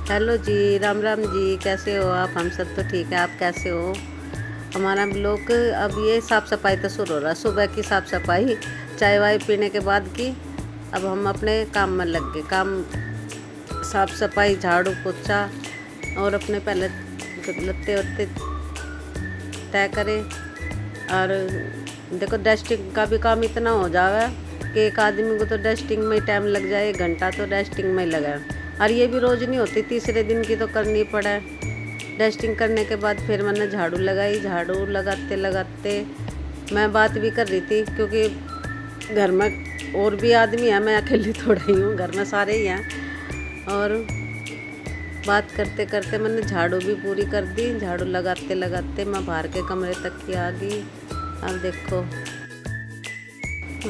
Hello जी, राम राम जी। कैसे हो आप? हम सब तो ठीक है। आप कैसे हो? हमारा लोग अब ये साफ़ सफाई तो शुरू हो रहा है। सुबह की साफ़ सफाई, चाय वाय पीने के बाद की। अब हम अपने काम में लग गए। काम साफ़ सफाई, झाड़ू पोछा और अपने पहले लत्ते वत्ते तय करें। और देखो, डस्टिंग का भी काम इतना हो जावे कि एक आदमी को तो डस्टिंग में ही टाइम लग जाए, 1 घंटा तो डस्टिंग में ही लगा। और ये भी रोज़ नहीं होती, तीसरे दिन की तो करनी पड़े। डस्टिंग करने के बाद फिर मैंने झाड़ू लगाई। झाड़ू लगाते लगाते मैं बात भी कर रही थी, क्योंकि घर में और भी आदमी है, मैं अकेली थोड़ा ही हूँ, घर में सारे ही हैं। और बात करते करते मैंने झाड़ू भी पूरी कर दी। झाड़ू लगाते लगाते मैं बाहर के कमरे तक की आ गई। अब देखो,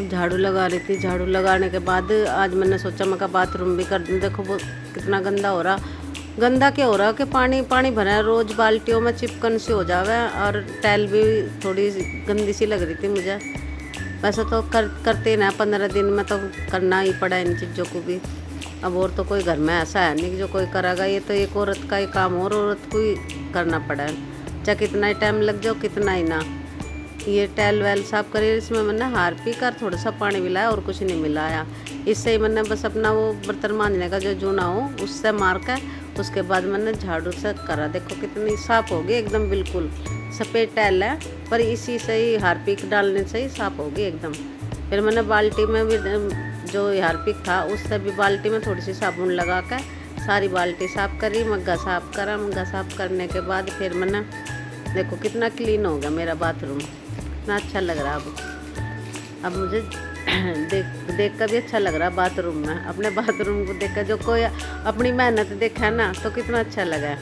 झाड़ू लगा रही थी। झाड़ू लगाने के बाद आज मैंने सोचा मैं का बाथरूम भी कर दूँ। देखो वो कितना गंदा हो रहा। गंदा क्या हो रहा कि पानी पानी भरा है, रोज़ बाल्टियों में चिपकन सी हो जावे। और टाइल भी थोड़ी गंदी सी लग रही थी मुझे। वैसे तो करते ना 15 दिन में तो करना ही पड़ा इन चीज़ों को भी। अब और तो कोई घर में ऐसा है नहीं कि जो कोई करेगा। ये तो एक औरत का ही काम, और औरत को ही करना पड़ा है, चाहे कितना ही टाइम लग जाओ, कितना ही ना। ये टाइल वैल साफ करी। इसमें मैंने हार्पिक और थोड़ा सा पानी मिलाया, और कुछ नहीं मिलाया। इससे ही मैंने बस अपना वो बर्तन मांजने का जो जूना हो उससे मार कर उसके बाद मैंने झाड़ू से करा। देखो कितनी साफ़ होगी एकदम, बिल्कुल सफ़ेद टाइल है, पर इसी से ही हार्पिक डालने से ही साफ़ होगी एकदम। फिर मैंने बाल्टी में भी जो हार्पिक था उससे भी बाल्टी में थोड़ी सी साबुन लगा कर सारी बाल्टी साफ़ करी। मग्गा साफ़ करा। मग्गा साफ़ करने के बाद फिर मैंने देखो कितना क्लीन हो गया मेरा बाथरूम, कितना अच्छा लग रहा। अब मुझे देख कर भी अच्छा लग रहा बाथरूम में। अपने बाथरूम को देख कर जो कोई अपनी मेहनत देखा ना तो कितना अच्छा लगा।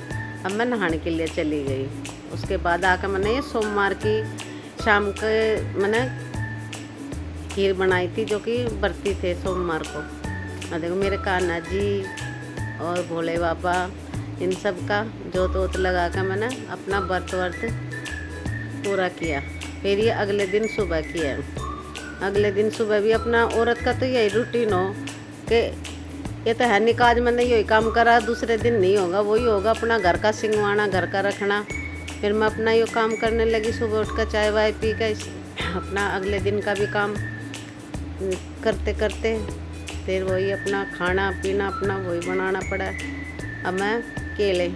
अब मैं नहाने के लिए चली गई। उसके बाद आकर मैंने ये सोमवार की शाम के मैंने खीर बनाई थी, जो कि बरती थे सोमवार को। और देखो मेरे कान्हा जी और भोले बाबा, इन सब का जोत वोत लगा कर मैंने अपना व्रत पूरा किया। फिर ये अगले दिन सुबह किया। अगले दिन सुबह भी अपना औरत का तो यही रूटीन हो कि ये तो है नहीं काज, मैंने यही काम करा, दूसरे दिन नहीं होगा, वही होगा अपना घर का सिंगवाना, घर का रखना। फिर मैं अपना ये काम करने लगी। सुबह उठ कर चाय वाय पी कर अपना अगले दिन का भी काम करते करते फिर वही अपना खाना पीना अपना वही बनाना पड़ा। अब मैं केले,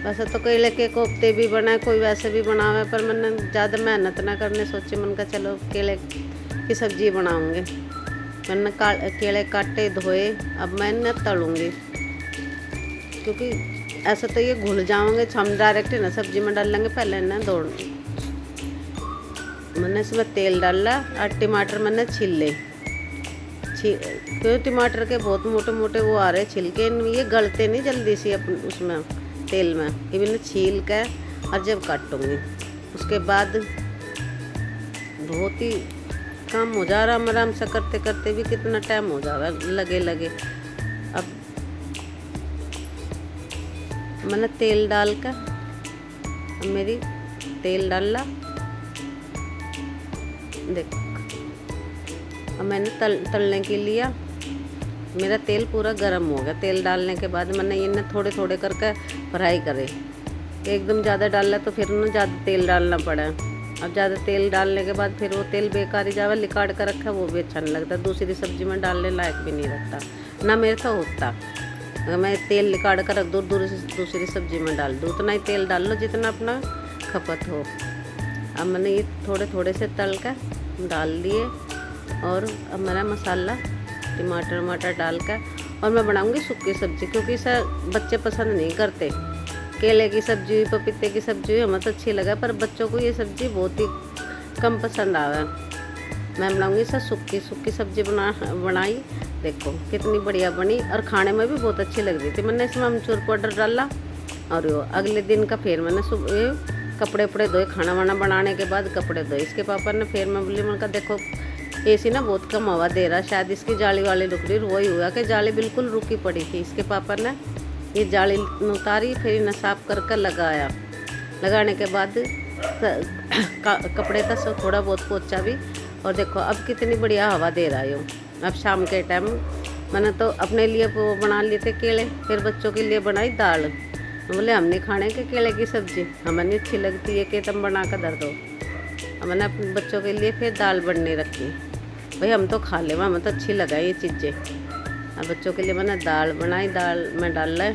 वैसे तो केले के कोफ्ते भी बनाए, कोई वैसे भी बनावे, पर मैंने ज़्यादा मेहनत ना करने सोची। मैंने कहा चलो केले की सब्ज़ी बनाऊंगी। मैंने केले काटे धोए। अब मैं इन्हें तलूँगी, क्योंकि ऐसा तो ये घुल जाओगे। हम डायरेक्ट ना सब्ज़ी में डाल लेंगे, पहले इन्हें धो। मैंने इसमें तेल डाला और टमाटर मैंने छील ले। क्योंकि टमाटर के बहुत मोटे मोटे वो आ रहे छिलके, ये गलते नहीं जल्दी से उसमें तेल में। ये मैंने छील के और जब काटूँगी उसके बाद बहुत ही काम हो जा रहा। आराम से करते करते भी कितना टाइम हो जा रहा लगे लगे। अब मैंने तेल डाल कर मेरी तेल डाला, देख। अब मैंने तलने के लिए मेरा तेल पूरा गर्म हो गया। तेल डालने के बाद मैंने इन्हें थोड़े थोड़े करके फ्राई करे। एकदम ज़्यादा डाला तो फिर उन्हें ज़्यादा तेल डालना पड़ा। अब ज़्यादा तेल डालने के बाद फिर वो तेल बेकार ही जावा, लिकाड़ कर रखा, वो भी अच्छा नहीं लगता। दूसरी सब्ज़ी में डालने लायक भी नहीं रखता ना मेरे से होता। अगर मैं तेल लिकाड़ कर रख दूँ, दूसरी सब्ज़ी में डाल दूँ, उतना ही तेल डाल लो जितना अपना खपत हो। अब मैंने ये थोड़े थोड़े से तल कर डाल दिए। और अब मेरा मसाला टमाटर वमाटर डाल कर और मैं बनाऊंगी सूखी सब्ज़ी, क्योंकि इसे बच्चे पसंद नहीं करते। केले की सब्ज़ी, पपीते की सब्ज़ी हमें तो अच्छी लगा, पर बच्चों को ये सब्ज़ी बहुत ही कम पसंद आवे। मैं बनाऊंगी इसे सूखी सब्ज़ी बनाई। देखो कितनी बढ़िया बनी और खाने में भी बहुत अच्छी लग रही थी। मैंने इसमें अमचूर पाउडर डाला। और अगले दिन का फिर मैंने सुबह कपड़े वपड़े धोए। खाना वाना बनाने के बाद कपड़े धोए। इसके पापा ने फिर मैं बोली, मैंने कहा देखो एसी ना बहुत कम हवा दे रहा, शायद इसकी जाली वाली रुक रही। वही हुआ कि जाली बिल्कुल रुकी पड़ी थी। इसके पापा ने ये जाली उतारी, फिर इन्हें साफ कर लगाया। लगाने के बाद कपड़े का थोड़ा बहुत पोछा भी। और देखो अब कितनी बढ़िया हवा दे रहा है। अब शाम के टाइम मैंने तो अपने लिए वो बना लिए थे केले, फिर बच्चों के लिए बनाई दाल। बोले हम नहीं खाने के केले की सब्ज़ी, हमें नहीं अच्छी लगती है कि तुम बना कर धर दो। मैंने अपने बच्चों के लिए फिर दाल बनने रखी। भाई हम तो खा ले, हमें तो अच्छी लगा ये चीज़ें। और बच्चों के लिए मैंने दाल बनाई। दाल में डाल है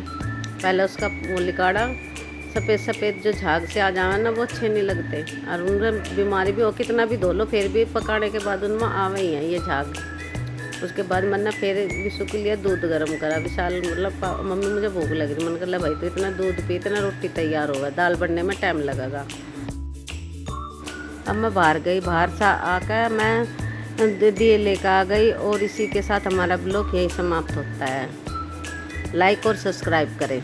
पहले उसका वो निकाड़ा, सफ़ेद सफ़ेद जो झाग से आ जावे ना वो अच्छे नहीं लगते, और उनमें बीमारी भी हो, कितना भी धो लो फिर भी पकाने के बाद उनमें आवे ही हैं ये झाग। उसके बाद मैंने फिर विशु के लिए दूध गर्म करा। विशाल मतलब मम्मी मुझे भूख लग रही, मैंने कहा भाई तो इतना दूध पी, इतना रोटी तैयार होगा, दाल बनने में टाइम लगेगा। अब मैं बाहर गई, बाहर से आकर मैं दिए लेकर आ गई। और इसी के साथ हमारा ब्लॉग यही समाप्त होता है। लाइक और सब्सक्राइब करें।